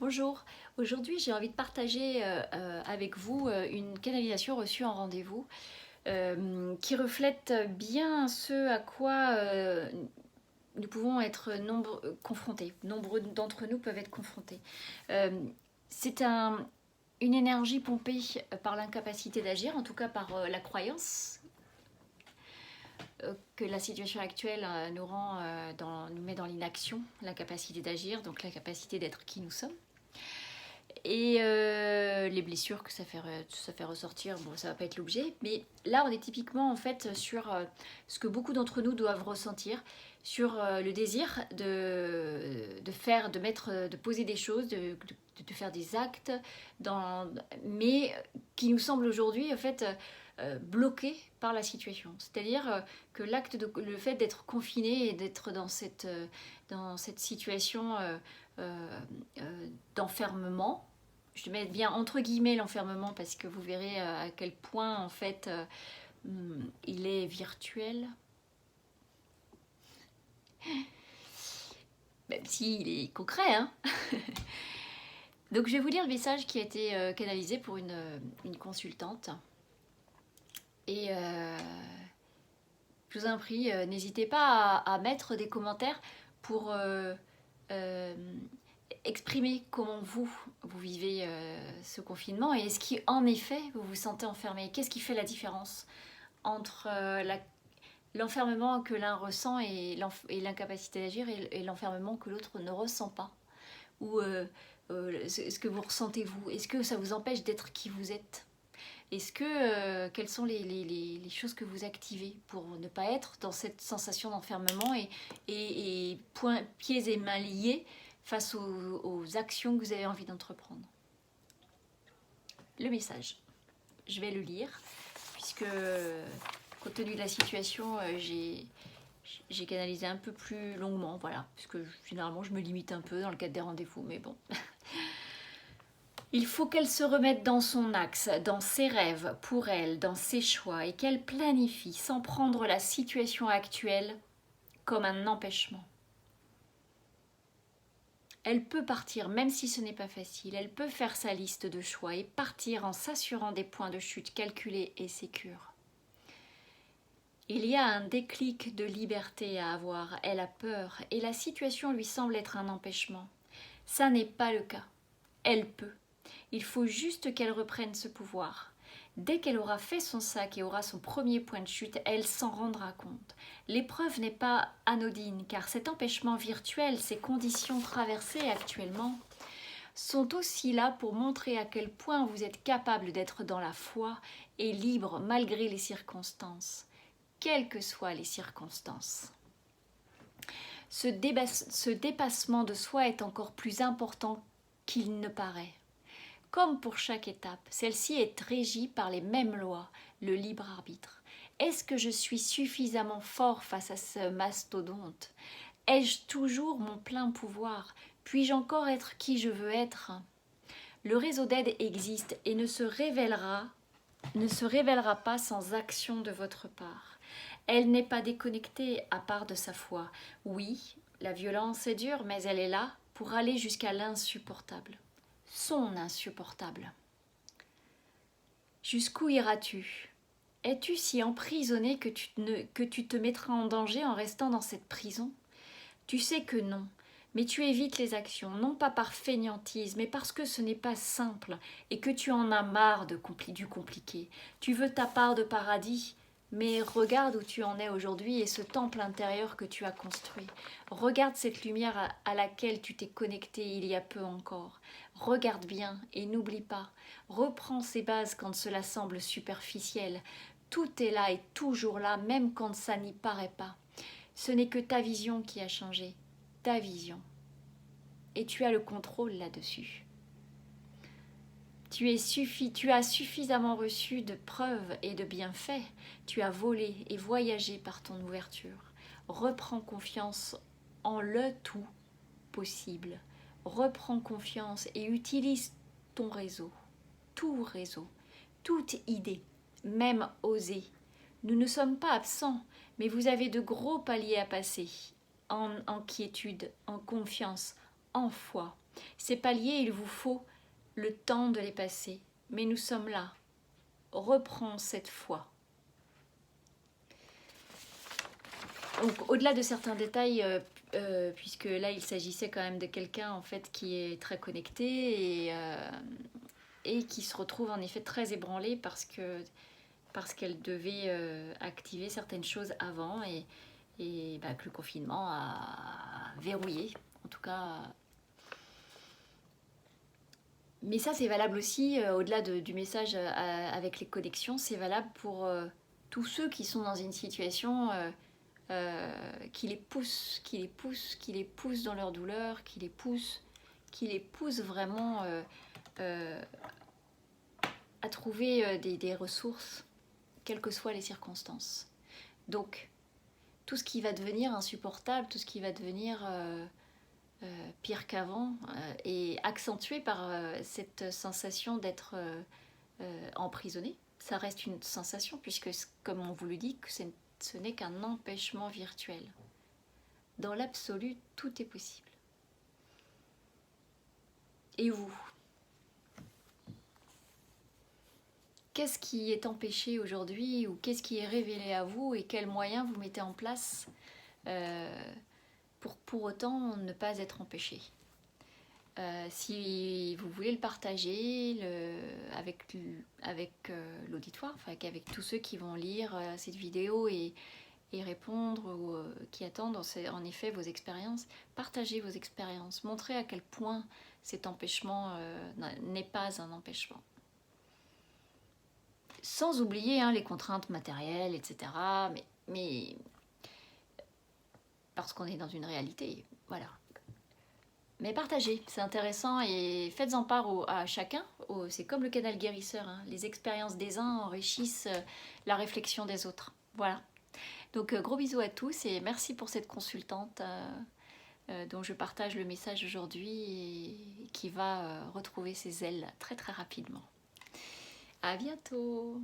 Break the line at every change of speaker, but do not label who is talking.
Bonjour, aujourd'hui j'ai envie de partager avec vous une canalisation reçue en rendez-vous qui reflète bien ce à quoi nous pouvons être confrontés. Nombreux d'entre nous peuvent être confrontés. Euh, C'est une énergie pompée par l'incapacité d'agir, en tout cas par la croyance que la situation actuelle nous met dans l'inaction, l'incapacité d'agir, donc la capacité d'être qui nous sommes. Et les blessures que ça fait ressortir, bon, ça va pas être l'objet. Mais là, on est typiquement en fait sur ce que beaucoup d'entre nous doivent ressentir, sur le désir de poser des choses, de faire des actes, mais qui nous semblent aujourd'hui en fait bloqués par la situation. C'est-à-dire que le fait d'être confiné et d'être dans cette situation d'enfermement. Je mets bien entre guillemets l'enfermement parce que vous verrez à quel point en fait il est virtuel, même s'il est concret. Hein. Donc je vais vous lire le message qui a été canalisé pour une consultante. Et je vous en prie, n'hésitez pas à mettre des commentaires pour exprimer comment vous vivez ce confinement et est-ce qu'en effet vous vous sentez enfermé. Qu'est-ce qui fait la différence entre l'enfermement que l'un ressent et l'incapacité d'agir et l'enfermement que l'autre ne ressent pas, ou ce que vous ressentez vous. Est-ce que ça vous empêche d'être qui vous êtes? Est-ce que quelles sont les choses que vous activez pour ne pas être dans cette sensation d'enfermement et pieds et mains liés face aux actions que vous avez envie d'entreprendre? Le message, je vais le lire, puisque compte tenu de la situation, j'ai canalisé un peu plus longuement, voilà, puisque généralement je me limite un peu dans le cadre des rendez-vous, mais bon. Il faut qu'elle se remette dans son axe, dans ses rêves, pour elle, dans ses choix, et qu'elle planifie sans prendre la situation actuelle comme un empêchement. Elle peut partir même si ce n'est pas facile, elle peut faire sa liste de choix et partir en s'assurant des points de chute calculés et sécures. Il y a un déclic de liberté à avoir, elle a peur et la situation lui semble être un empêchement. Ça n'est pas le cas, elle peut. Il faut juste qu'elle reprenne ce pouvoir. Dès qu'elle aura fait son sac et aura son premier point de chute, elle s'en rendra compte. L'épreuve n'est pas anodine, car cet empêchement virtuel, ces conditions traversées actuellement, sont aussi là pour montrer à quel point vous êtes capable d'être dans la foi et libre malgré les circonstances, quelles que soient les circonstances. Ce dépassement de soi est encore plus important qu'il ne paraît. Comme pour chaque étape, celle-ci est régie par les mêmes lois, le libre arbitre. Est-ce que je suis suffisamment fort face à ce mastodonte? Ai-je toujours mon plein pouvoir? Puis-je encore être qui je veux être? Le réseau d'aide existe et ne se révélera pas sans action de votre part. Elle n'est pas déconnectée à part de sa foi. Oui, la violence est dure, mais elle est là pour aller jusqu'à l'insupportable. Son insupportable. Jusqu'où iras-tu? Es-tu si emprisonné que tu te mettras en danger en restant dans cette prison? Tu sais que non, mais tu évites les actions, non pas par fainéantise, mais parce que ce n'est pas simple et que tu en as marre du compliqué. Tu veux ta part de paradis, mais regarde où tu en es aujourd'hui et ce temple intérieur que tu as construit. Regarde cette lumière à laquelle tu t'es connecté il y a peu encore. Regarde bien et n'oublie pas. Reprends ces bases quand cela semble superficiel. Tout est là et toujours là, même quand ça n'y paraît pas. Ce n'est que ta vision qui a changé. Ta vision. Et tu as le contrôle là-dessus. Tu as suffisamment reçu de preuves et de bienfaits. Tu as volé et voyagé par ton ouverture. Reprends confiance en le tout possible. Reprends confiance et utilise ton réseau. Tout réseau, toute idée, même oser. Nous ne sommes pas absents, mais vous avez de gros paliers à passer. En quiétude, en confiance, en foi. Ces paliers, il vous faut le temps de les passer. Mais nous sommes là. Reprends cette foi. Donc, au-delà de certains détails, puisque là, il s'agissait quand même de quelqu'un en fait qui est très connecté et qui se retrouve en effet très ébranlée parce qu'elle devait activer certaines choses avant et bah, que le confinement a verrouillé, en tout cas. Mais ça, c'est valable aussi, au-delà du message avec les connexions, c'est valable pour tous ceux qui sont dans une situation qui les pousse, dans leur douleur, qui les pousse vraiment à trouver des ressources, quelles que soient les circonstances. Donc, tout ce qui va devenir insupportable, tout ce qui va devenir pire qu'avant, est accentué par cette sensation d'être emprisonné. Ça reste une sensation, puisque, comme on vous le dit, que ce n'est qu'un empêchement virtuel. Dans l'absolu, tout est possible. Et vous ? Qu'est-ce qui est empêché aujourd'hui ou qu'est-ce qui est révélé à vous et quels moyens vous mettez en place pour autant ne pas être empêché. Si vous voulez le partager avec l'auditoire, enfin, avec tous ceux qui vont lire cette vidéo et répondre ou qui attendent en effet vos expériences, partagez vos expériences, montrez à quel point cet empêchement n'est pas un empêchement. Sans oublier les contraintes matérielles, etc. Mais parce qu'on est dans une réalité, voilà. Mais partagez, c'est intéressant et faites-en part à chacun. C'est comme le canal guérisseur, les expériences des uns enrichissent la réflexion des autres. Voilà. Donc gros bisous à tous et merci pour cette consultante dont je partage le message aujourd'hui et qui va retrouver ses ailes très très rapidement. À bientôt.